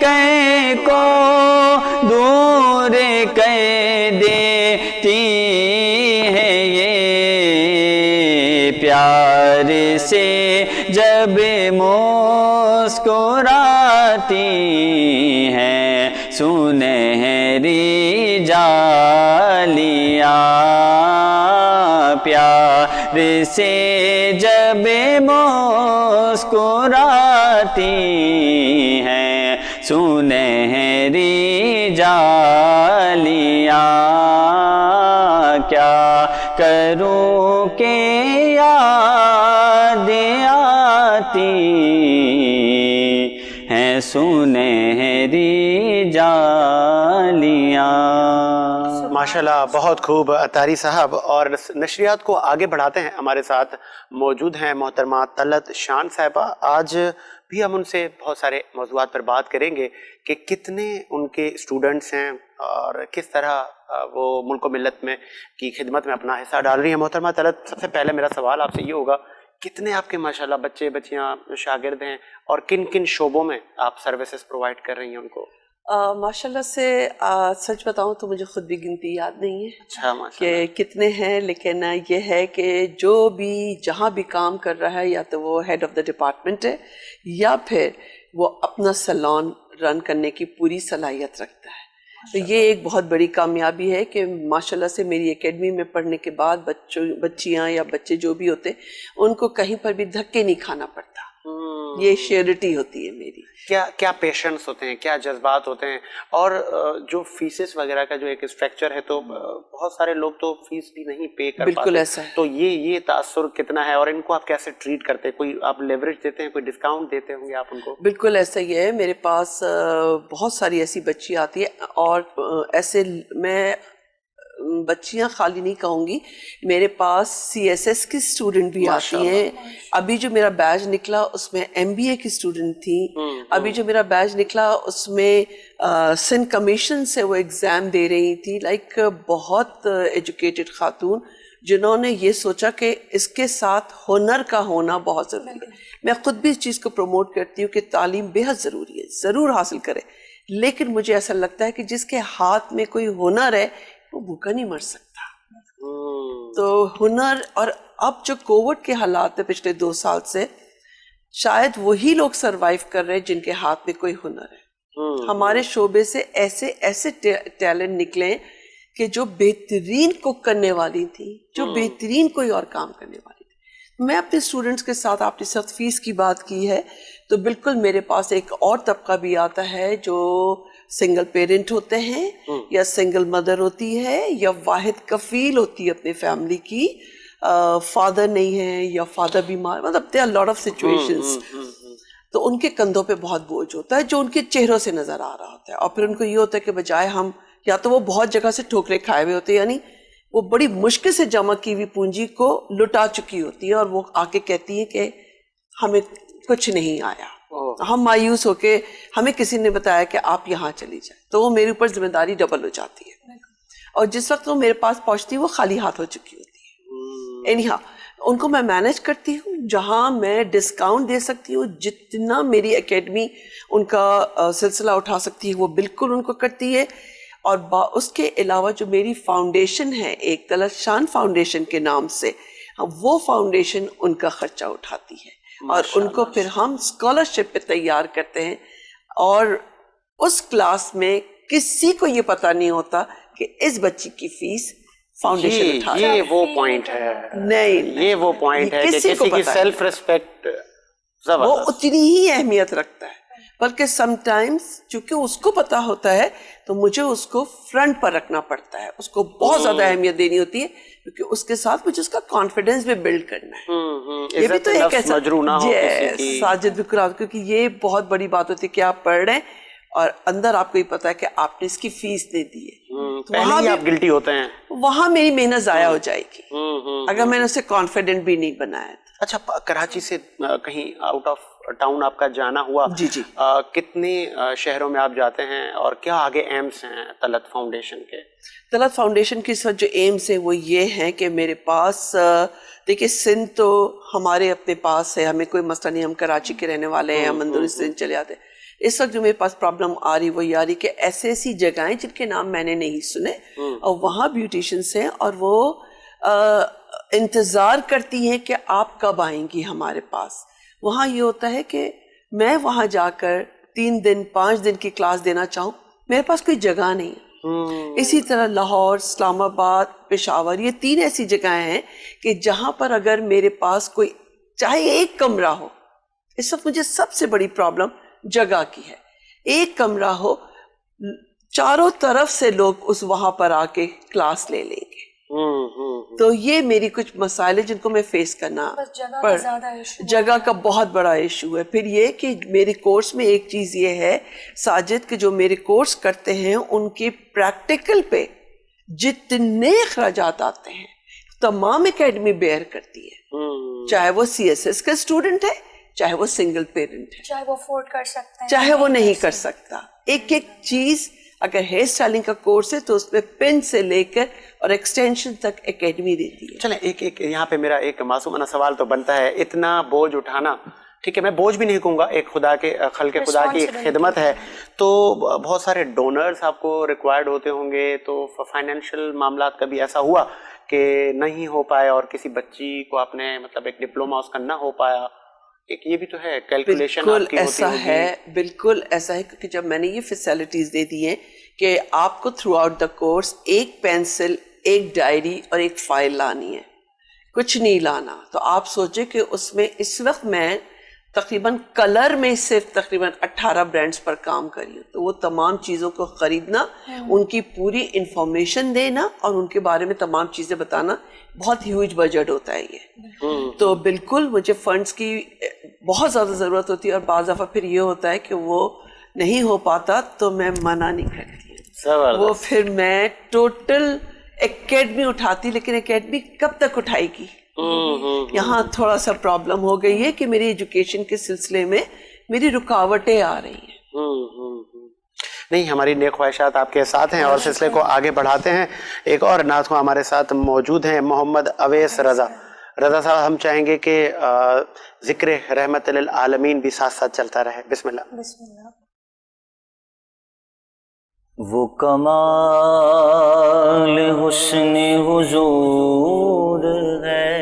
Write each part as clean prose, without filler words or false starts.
کہیں کو دور کر دیتی ہے یہ پیار سے جب مسکراتی ہیں سنہری جالیاں پیار سے جب مسکراتی ہیں سنہری جالیاں کیا کروں کہ یاد آتی ہیں سنہری جالیاں. ماشاءاللہ بہت خوب اطہاری صاحب. اور نشریات کو آگے بڑھاتے ہیں. ہمارے ساتھ موجود ہیں محترمہ طلعت شان صاحبہ. آج بھی ہم ان سے بہت سارے موضوعات پر بات کریں گے کہ کتنے ان کے اسٹوڈنٹس ہیں اور کس طرح وہ ملک و ملت میں کی خدمت میں اپنا حصہ ڈال رہی ہیں. محترمہ طلعت، سب سے پہلے میرا سوال آپ سے یہ ہوگا، کتنے آپ کے ماشاءاللہ بچے بچیاں شاگرد ہیں اور کن کن شعبوں میں آپ سروسز پرووائڈ کر رہی ہیں ان کو؟ ماشاءاللہ سے سچ بتاؤں تو مجھے خود بھی گنتی یاد نہیں ہے اچھا کہ کتنے ہیں، لیکن یہ ہے کہ جو بھی جہاں بھی کام کر رہا ہے یا تو وہ ہیڈ آف دا ڈپارٹمنٹ ہے یا پھر وہ اپنا سیلون رن کرنے کی پوری صلاحیت رکھتا ہے. تو یہ ایک بہت بڑی کامیابی ہے کہ ماشاءاللہ سے میری اکیڈمی میں پڑھنے کے بعد بچیاں یا بچے جو بھی ہوتے ان کو کہیں پر بھی دھکے نہیں کھانا پڑتا. یہ شیورٹی ہوتی ہے میری. کیا پیشنٹس ہوتے ہیں، کیا جذبات ہوتے ہیں، اور جو فیسز وغیرہ کا جو ایک اسٹرکچر ہے تو بہت سارے لوگ تو فیس بھی نہیں پے کر بالکل پاتے. ایسا ہے. تو یہ تاثر کتنا ہے اور ان کو آپ کیسے ٹریٹ کرتے ہیں؟ کوئی آپ لیوریج دیتے ہیں، کوئی ڈسکاؤنٹ دیتے ہوں گے آپ ان کو؟ بالکل ایسا ہی ہے. میرے پاس بہت ساری ایسی بچی آتی ہے اور ایسے میں بچیاں خالی نہیں کہوں گی، میرے پاس سی ایس ایس کی اسٹوڈنٹ بھی آتی ہیں. ابھی جو میرا بیچ نکلا اس میں ایم بی اے کی اسٹوڈنٹ تھی. ابھی جو میرا بیچ نکلا اس میں سندھ کمیشن سے وہ ایگزام دے رہی تھی. لائک بہت ایجوکیٹڈ خاتون جنہوں نے یہ سوچا کہ اس کے ساتھ ہنر کا ہونا بہت ضروری ہے. میں خود بھی اس چیز کو پروموٹ کرتی ہوں کہ تعلیم بے حد ضروری ہے، ضرور حاصل کرے، لیکن مجھے ایسا لگتا ہے کہ جس کے ہاتھ میں کوئی ہنر ہے وہ بھوکا نہیں مر سکتا. تو ہنر، اور اب جو کووڈ کے حالات ہیں پچھلے 2 سال سے، شاید وہی لوگ سروائیو کر رہے ہیں جن کے ہاتھ میں کوئی ہنر ہے. ہمارے شعبے سے ایسے ٹیلنٹ نکلے کہ جو بہترین کوک کرنے والی تھی، جو بہترین کوئی اور کام کرنے والی تھی. میں اپنے اسٹوڈنٹس کے ساتھ، آپ نے صرف فیس کی بات کی ہے، تو بالکل میرے پاس ایک اور طبقہ بھی آتا ہے جو سنگل پیرنٹ ہوتے ہیں یا سنگل مدر ہوتی ہے یا واحد کفیل ہوتی ہے اپنے فیملی کی، فادر نہیں ہے یا فادر بیمار، مطلب there are lot of situations. تو ان کے کندھوں پہ بہت بوجھ ہوتا ہے جو ان کے چہروں سے نظر آ رہا ہوتا ہے. اور پھر ان کو یہ ہوتا ہے کہ بجائے ہم، یا تو وہ بہت جگہ سے ٹھوکرے کھائے ہوئے ہوتے ہیں، یعنی وہ بڑی مشکل سے جمع کی ہوئی پونجی کو لٹا چکی ہوتی ہے اور وہ آ کے کہتی ہے کہ ہمیں کچھ نہیں آیا. ہم مایوس ہو کے، ہمیں کسی نے بتایا کہ آپ یہاں چلی جائیں، تو وہ میرے اوپر ذمہ داری ڈبل ہو جاتی ہے. اور جس وقت وہ میرے پاس پہنچتی ہے وہ خالی ہاتھ ہو چکی ہوتی ہے. اینی ہاؤ ان کو میں مینیج کرتی ہوں، جہاں میں ڈسکاؤنٹ دے سکتی ہوں، جتنا میری اکیڈمی ان کا سلسلہ اٹھا سکتی ہے وہ بالکل ان کو کرتی ہے. اور اس کے علاوہ جو میری فاؤنڈیشن ہے، ایک طلعت شان فاؤنڈیشن کے نام سے، وہ فاؤنڈیشن ان کا خرچہ اٹھاتی ہے اور ان کو پھر ہم اسکالرشپ پہ تیار کرتے ہیں. اور اس کلاس میں کسی کو یہ پتہ نہیں ہوتا کہ اس بچی کی فیس فاؤنڈیشن اٹھا رہی ہے. یہ وہ پوائنٹ ہے، نہیں، یہ وہ پوائنٹ ہے کہ کسی کی سیلف ریسپیکٹ وہ اتنی ہی اہمیت رکھتا ہے. بلکہ سم ٹائمز چونکہ اس کو پتہ ہوتا ہے تو مجھے اس کو فرنٹ پر رکھنا پڑتا ہے، اس کو بہت زیادہ اہمیت دینی ہوتی ہے، کیونکہ اس کے ساتھ مجھے اس کا کانفیڈنس بھی بلڈ کرنا ہے. یہ بھی تو ایک ایسا ساجد بالکل، کیونکہ یہ بہت بڑی بات ہوتی ہے کہ آپ پڑھ رہے ہیں اور اندر آپ کو یہ پتا ہے کہ آپ نے اس کی فیس دے دی ہے، پہلے ہی آپ گلٹی ہوتے ہیں، وہاں میری محنت ضائع ہو جائے گی اگر میں نے اسے کانفیڈنٹ بھی نہیں بنایا. اچھا، کراچی سے کہیں آؤٹ آف ٹاؤن آپ کا جانا ہوا؟ جی جی. کتنے شہروں میں آپ جاتے ہیں اور کیا آگے ایمز ہیں طلعت فاؤنڈیشن کے؟ طلعت فاؤنڈیشن کی اس وقت جو ایمز ہیں وہ یہ ہیں کہ میرے پاس، دیکھیے سندھ تو ہمارے اپنے پاس ہے، ہمیں کوئی مسئلہ نہیں، ہم کراچی کے رہنے والے ہیں، ہم اندرونی سندھ چلے آتے ہیں، اس وقت جو میرے پاس پرابلم آ رہی وہ یہ آ رہی کہ ایسی جگہیں جن کے نام میں نے نہیں سنے اور وہاں بیوٹیشنس ہیں اور وہ انتظار کرتی ہیں کہ آپ کب آئیں گی ہمارے پاس. وہاں یہ ہوتا ہے کہ میں وہاں جا کر 3 دن 5 دن کی کلاس دینا چاہوں, میرے پاس کوئی جگہ نہیں. اسی طرح لاہور, اسلام آباد, پشاور, یہ 3 ایسی جگہیں ہیں کہ جہاں پر اگر میرے پاس کوئی چاہے ایک کمرہ ہو, اس وقت مجھے سب سے بڑی پرابلم جگہ کی ہے, ایک کمرہ ہو, چاروں طرف سے لوگ اس وہاں پر آ کے کلاس لے لیں گے. تو یہ میری کچھ مسائل ہیں جن کو میں فیس کرنا جگہ کا بہت بڑا ایشو ہے. پھر یہ کہ میرے کورس میں ایک چیز یہ ہے ساجد کہ جو میرے کورس کرتے ہیں ان کے پریکٹیکل پہ جتنے اخراجات آتے ہیں تمام اکیڈمی بیئر کرتی ہے, چاہے وہ CSS کا اسٹوڈنٹ ہے, چاہے وہ سنگل پیرنٹ ہے, چاہے وہ افورڈ کر سکتا ہے, چاہے وہ نہیں کر سکتا. ایک چیز اگر ہیئر اسٹائلنگ کا کورس ہے تو اس میں پن سے لے کر اور ایکسٹینشن تک اکیڈمی دیتی ہے. چلیں ایک یہاں پہ میرا ایک معصومانہ سوال تو بنتا ہے, اتنا بوجھ اٹھانا, ٹھیک ہے میں بوجھ بھی نہیں کہوں گا, ایک خدا کے خلق خدا کی خدمت ہے, تو بہت سارے ڈونرز آپ کو ریکوائرڈ ہوتے ہوں گے, تو فائنینشیل معاملات کبھی ایسا ہوا کہ نہیں ہو پائے اور کسی بچی کو آپ نے مطلب ایک ڈپلوما اس کا نہ ہو پایا؟ ایک یہ بھی تو ہے کیلکولیشن. بالکل ایسا ہے, بالکل ایسا ہے, کیونکہ جب میں نے یہ فیسلٹیز دے دی ہیں کہ آپ کو تھرو آؤٹ دا کورس ایک پینسل, ایک ڈائری اور ایک فائل لانی ہے, کچھ نہیں لانا. تو آپ سوچیں کہ اس میں اس وقت میں تقریباً کلر میں صرف تقریباً 18 برانڈز پر کام کری ہوں. تو وہ تمام چیزوں کو خریدنا, ان کی پوری انفارمیشن دینا اور ان کے بارے میں تمام چیزیں بتانا, بہت ہیوج بجٹ ہوتا ہے یہ. تو بالکل مجھے فنڈز کی بہت زیادہ ضرورت ہوتی ہے, اور بعض دفعہ پھر یہ ہوتا ہے کہ وہ نہیں ہو پاتا تو میں منع نہیں کرتی, وہ پھر میں ٹوٹل اکیڈمی اٹھاتی. لیکن اکیڈمی کب تک اٹھائے گی؟ یہاں تھوڑا سا پرابلم ہو گئی ہے کہ میری ایجوکیشن کے سلسلے میں میری رکاوٹیں آ رہی ہیں. نہیں, ہماری نیک خواہشات آپ کے ساتھ ہیں اور سلسلے کو آگے بڑھاتے ہیں. ایک اور ناز خواہ ہمارے ساتھ موجود ہیں, محمد اویس رضا. رضا صاحب, ہم چاہیں گے کہ ذکر رحمت للعالمین بھی ساتھ ساتھ چلتا رہے. بسم اللہ. بسم اللہ. وہ کمال حسن حضور ہے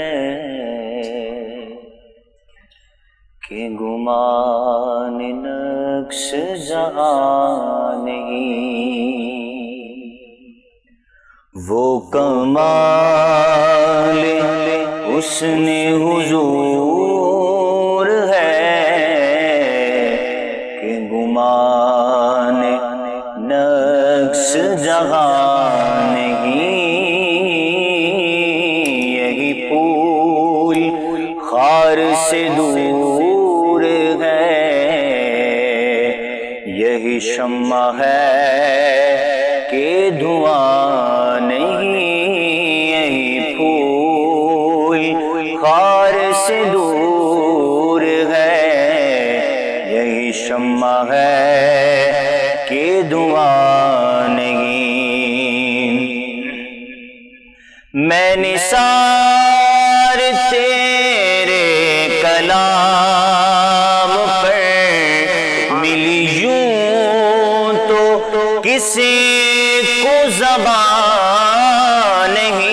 کہ گمان نقش جہاں نہیں. وہ کمال حسن حضور ہے کہ گمان نقش جہاں نہیں. یہی پھول خار سے دور ہے, یہی شمع ہے کہ دھواں نہیں. یہی پھول خار سے دور ہے, یہی شمع ہے کہ دعا نہیں. میں نثار تیرے کلام پر ملی یوں تو کسی کو زبان نہیں.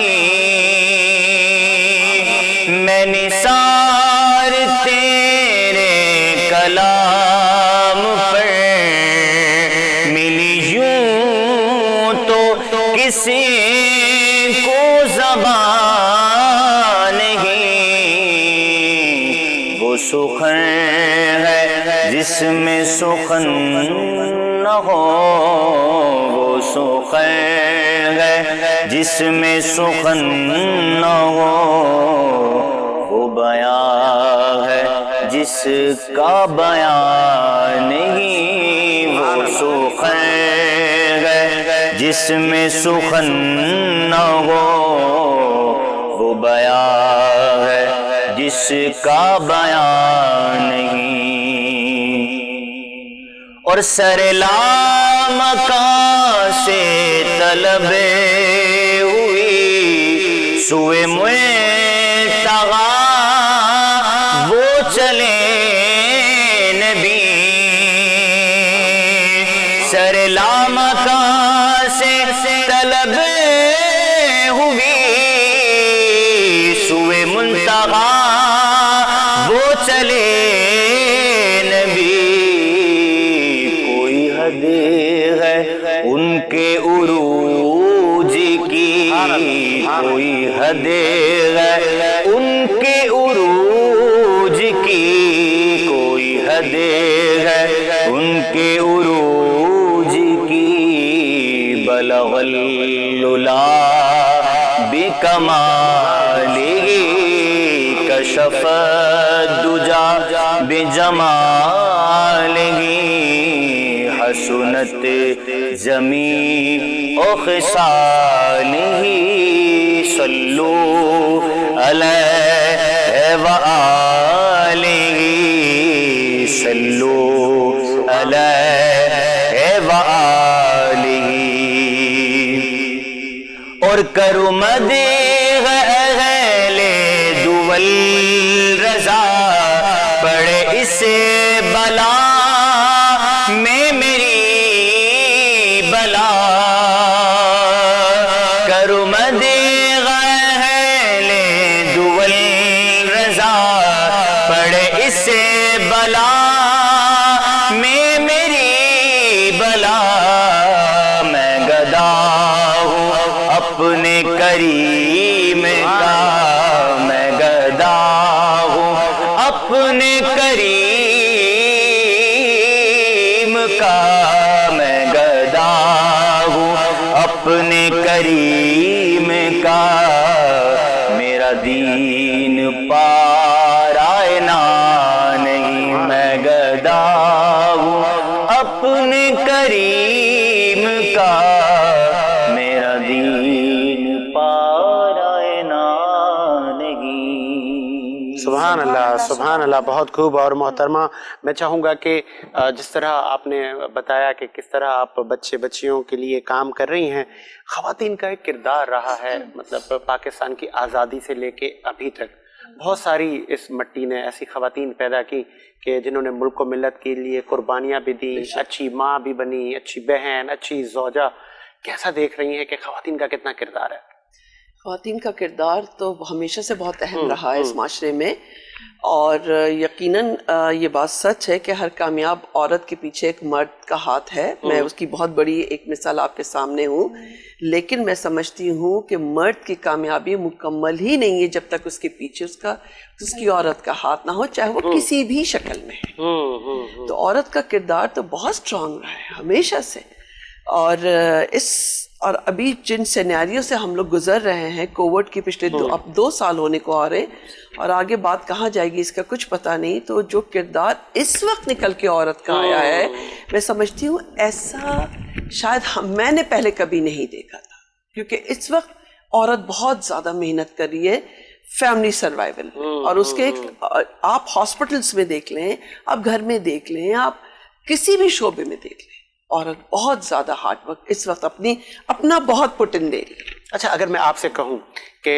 میں نثار تیرے کلام پر ملی یوں تو کسی کو زبان نہیں. وہ سخن ہے جس میں سخن نہ ہو, وہ سخن ہے جس میں سخن نہ ہو. وہ بیان ہے جس کا بیان نہیں. وہ سخن ہے جس میں سخن نہ ہو, وہ بیان ہے جس کا بیان نہیں. اور سر لامکاں سے طلب ہوئی سوئے ملتقیٰ وہ چلے نبی. لگا وہ چلے نبی، کوئی حد ہے ان کے عروج کی، کوئی حد ہے ان کے عروج کی، کوئی حد ہے ان کے عروج کی، بلغ العلا بکمالہ کشف الدجا بجمالہ، حسنت جمیع خصالہ، صلو علیہ وآلہ، صلو علیہ وآلہ، اور کرو مدیح اہل دول رضا، پڑے اسے بلا میں میری بلا، کرو مدیح اہل دول رضا، پڑے اسے بلا میں میری بلا، میں گدا ہوں اپنے کریم کا، میں گدا ہوں اپنے کریم کا، میں گدا ہوں اپنے کریم کا، میرا دین پارائنا نہیں، میں گدا ہوں اپنے کریم کا، میرا دین پارائنا نہیں۔ سبحان اللہ، سبحان اللہ، بہت خوب۔ اور محترمہ میں چاہوں گا کہ جس طرح آپ نے بتایا کہ کس طرح آپ بچے بچیوں کے لیے کام کر رہی ہیں، خواتین کا ایک کردار رہا ہے، مطلب پاکستان کی آزادی سے لے کے ابھی تک بہت ساری اس مٹی نے ایسی خواتین پیدا کی کہ جنہوں نے ملک و ملت کے لیے قربانیاں بھی دی، اچھی ماں بھی بنی، اچھی بہن، اچھی زوجہ۔ کیسا دیکھ رہی ہیں کہ خواتین کا کتنا کردار ہے؟ خواتین کا کردار تو ہمیشہ سے بہت اہم رہا ہے اس معاشرے میں، اور یقیناً یہ بات سچ ہے کہ ہر کامیاب عورت کے پیچھے ایک مرد کا ہاتھ ہے۔ میں اس کی بہت بڑی ایک مثال آپ کے سامنے ہوں، لیکن میں سمجھتی ہوں کہ مرد کی کامیابی مکمل ہی نہیں ہے جب تک اس کے پیچھے اس کی عورت کا ہاتھ نہ ہو، چاہے وہ کسی بھی شکل میں ہے۔ تو عورت کا کردار تو بہت اسٹرانگ رہا ہے ہمیشہ سے، اور ابھی جن سینیریو سے ہم لوگ گزر رہے ہیں، کووڈ کی پچھلے 2 سال ہونے کو آ رہے، اور آگے بات کہاں جائے گی اس کا کچھ پتہ نہیں، تو جو کردار اس وقت نکل کے عورت کا آیا ہے، میں سمجھتی ہوں ایسا شاید میں نے پہلے کبھی نہیں دیکھا تھا، کیونکہ اس وقت عورت بہت زیادہ محنت کر رہی ہے فیملی سروائیول، اور اس کے آپ ہاسپٹلس میں دیکھ لیں، آپ گھر میں دیکھ لیں، آپ کسی بھی شعبے میں دیکھ لیں، عورت بہت زیادہ ہارڈ ورک اس وقت اپنا بہت پٹ ان دے رہی ہے۔ اچھا، اگر میں آپ سے کہوں کہ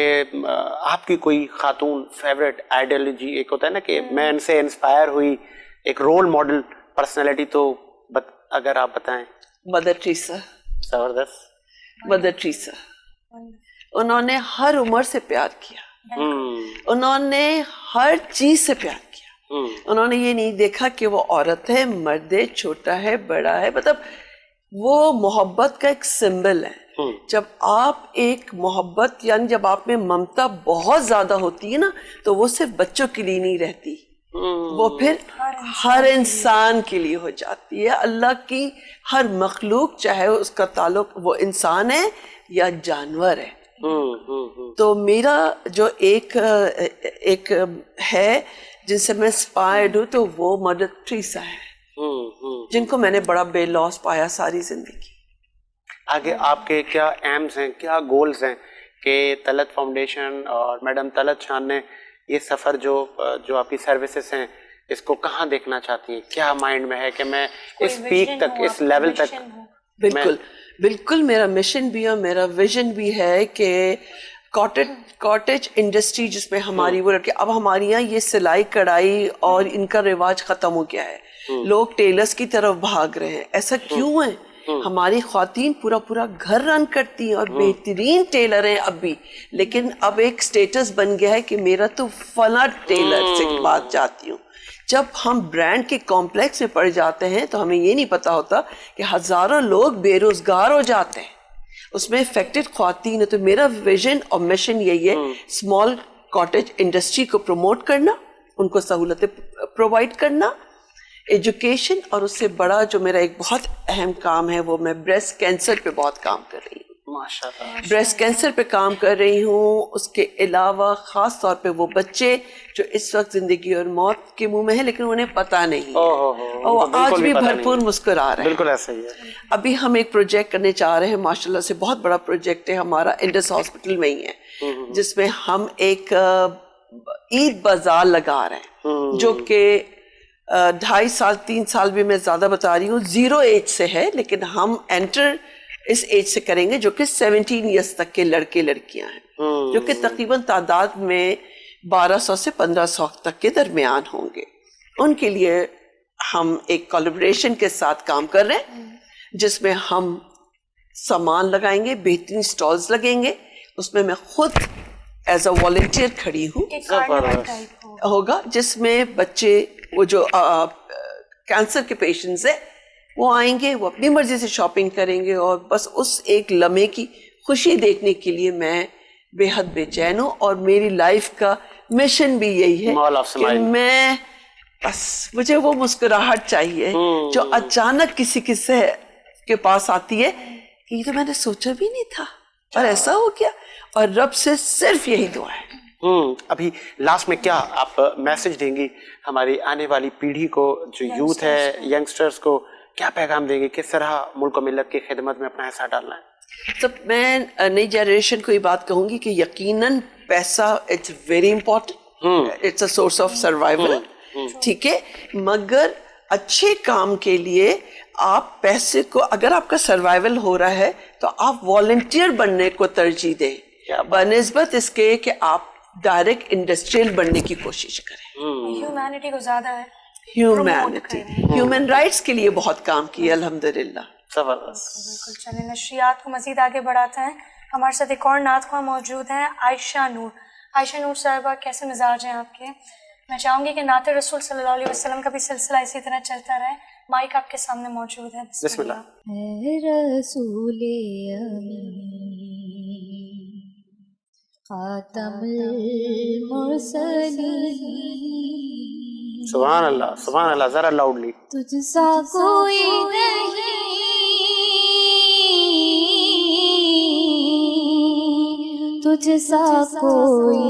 آپ کی کوئی خاتون فیوریٹ آئیڈیالوجی ایک ہوتا ہے نا کہ میں ان سے انسپائر ہوئی، ایک رول ماڈل پرسنالٹی، تو اگر آپ بتائیں۔ Mother Teresa. زبردست۔ مدر ٹریسا، انہوں نے ہر عمر سے پیار کیا، انہوں نے ہر چیز سے پیار کیا، انہوں نے یہ نہیں دیکھا کہ وہ عورت ہے، مرد ہے، چھوٹا ہے، بڑا ہے، مطلب وہ محبت کا ایک سمبل ہے۔ جب آپ ایک محبت، یعنی جب آپ میں ممتا بہت زیادہ ہوتی ہے نا، تو وہ صرف بچوں کے لیے نہیں رہتی، وہ پھر ہر انسان کے لیے ہو جاتی ہے، اللہ کی ہر مخلوق، چاہے اس کا تعلق وہ انسان ہے یا جانور ہے۔ تو میرا جو ایک ہے جن سے میں انسپائرڈ ہوں، تو وہ مدر ٹریسا ہے، جن کو میں نے بڑا بے لوس پایا ساری زندگی۔ آگے آپ کے کیا ایمز ہیں، کیا گولز ہیں کہ طلعت فاؤنڈیشن اور میڈم طلعت شان نے یہ سفر جو آپ کی سروسز ہیں، اس کو کہاں دیکھنا چاہتی ہیں؟ کیا مائنڈ میں ہے کہ میں اس پیک تک، اس لیول تک؟ بالکل میرا مشن بھی اور میرا ویژن بھی ہے کہ کاٹیج انڈسٹری جس میں ہماری وہ لڑکے، اب ہماری یہاں یہ سلائی کڑھائی اور ان کا رواج ختم ہو گیا ہے، لوگ ٹیلرز کی طرف بھاگ رہے ہیں۔ ایسا کیوں ہے؟ ہماری خواتین پورا پورا گھر رن کرتی ہیں اور بہترین ٹیلر ہیں اب بھی، لیکن اب ایک سٹیٹس بن گیا ہے کہ میرا تو فلاں ٹیلر سے بات جاتی ہوں. جب ہم برانڈ کے کمپلیکس میں پڑ جاتے ہیں تو ہمیں یہ نہیں پتا ہوتا کہ ہزاروں لوگ بے روزگار ہو جاتے ہیں، اس میں افیکٹڈ خواتین ہے. تو میرا ویژن اور مشن یہی ہے، اسمال کاٹیج انڈسٹری کو پروموٹ کرنا، ان کو سہولتیں پرووائڈ کرنا، ایجوکیشن، اور اس سے بڑا جو میرا ایک بہت اہم کام ہے وہ میں بریسٹ کینسر پہ بہت کام کر رہی ہوں. ماشاءاللہ. بریسٹ کینسر پہ کام کر رہی ہوں. اس کے علاوہ خاص طور پہ وہ بچے جو اس وقت زندگی اور موت کے منہ میں ہیں لیکن انہیں پتہ نہیں ہے اور وہ آج بھی بھرپور مسکرا رہے ہیں. بالکل ایسا ہی ہے. ابھی ہم ایک پروجیکٹ کرنے چاہ رہے ہیں، ماشاءاللہ سے بہت بڑا پروجیکٹ ہے ہمارا، انڈس ہاسپٹل میں ہی ہے، جس میں ہم ایک عید بازار لگا رہے ہیں جو کہ 2.5 سال 3 سال بھی میں زیادہ بتا رہی ہوں، 0 ایج سے ہے، لیکن ہم انٹر اس ایج سے کریں گے جو کہ 17 ایئرس تک کے لڑکے لڑکیاں ہیں، جو کہ تقریباً تعداد میں 1200 سے 1500 تک کے درمیان ہوں گے. ان کے لیے ہم ایک کولیبریشن کے ساتھ کام کر رہے ہیں جس میں ہم سامان لگائیں گے، بہترین سٹالز لگیں گے. اس میں میں خود ایز اے والنٹیئر کھڑی ہوں ہوگا، جس میں بچے وہ جو کینسر کے پیشنٹس ہیں وہ آئیں گے، وہ اپنی مرضی سے شاپنگ کریں گے، اور بس اس ایک لمحے کی خوشی دیکھنے کے لیے میں بے حد بے چین ہوں. اور میری لائف کا مشن بھی یہی ہے کہ میں بس مجھے وہ مسکراہٹ چاہیے جو اچانک کسی کے پاس آتی ہے کہ یہ تو میں نے سوچا بھی نہیں تھا اور ایسا ہو گیا، اور رب سے صرف یہی دعا ہے. ابھی لاسٹ میں کیا آپ میسج دیں گی ہماری آنے والی پیڑھی کو، جو یوتھ ہے، ینگسٹرز کو کیا پیغام دیں گے، کس طرح ملک و ملت کی خدمت میں اپنا حصہ ڈالنا ہے؟ تو میں نئی جنریشن کو یہ بات کہوں گی کہ یقیناً پیسہ it's very important, it's a source of survival, ٹھیک ہے، مگر اچھے کام کے لیے آپ پیسے کو، اگر آپ کا سروائیول ہو رہا ہے تو آپ والنٹیئر بننے کو ترجیح دیں بنسبت اس کے کہ آپ ڈائریکٹ انڈسٹریل بننے کی کوشش کریں. ہیومینٹی کو زیادہ ہے، ہیومینٹی، ہیومن رائٹس کے لیے بہت کام کیا الحمدللہ. بالکل. چلیں نشریات کو مزید آگے بڑھاتے ہیں. ہمارے ساتھ ایک اور نعت خواہ موجود ہیں، عائشہ نور. عائشہ نور صاحبہ، کیسے مزاج ہیں آپ کے؟ میں چاہوں گی کہ نعت رسول صلی اللہ علیہ وسلم کا بھی سلسلہ اسی طرح چلتا رہے. مائک آپ کے سامنے موجود ہے. بسم اللہ. اے رسول امین خاتم المرسلین، سبحان اللہ، سبحان اللہ. ذرا لاؤڈلی. تجھ سا کوئی نہیں، تجھ سا کوئی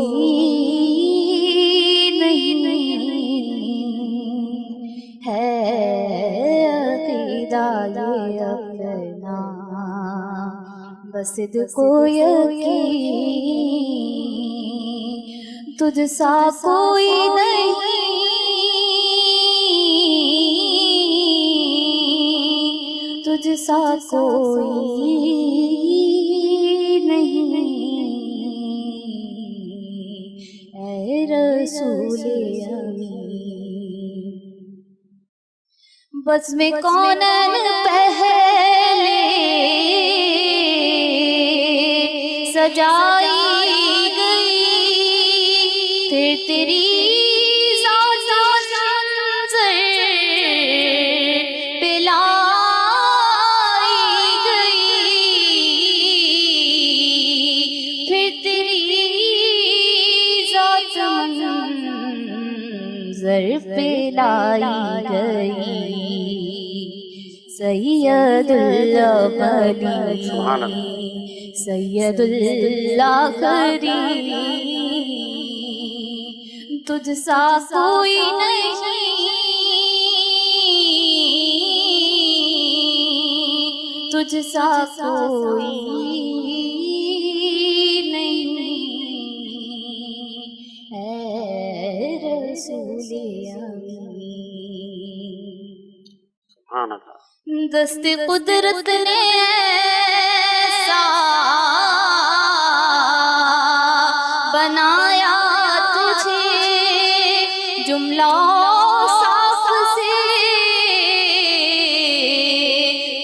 نہیں ہے، عقیدہ یہ اپنا بس کو یقین، تجھ سا کوئی نہیں، تجھ سا کوئی نہیں اے رسول امین. بس میں کونین پہلے سجائی گئی، پھر تیری ذات منظر پلائی گئی، پھر تیری ذات منظر پلائی گئی. سید الاولین سید الاخرین، تجھ سا کوئی نہیں، تجھ سا کوئی نہیں اے رسول امین. سبحان اللہ. دست قدرت نے ایسا بنایا تجھے، جملہ صاف سے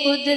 خود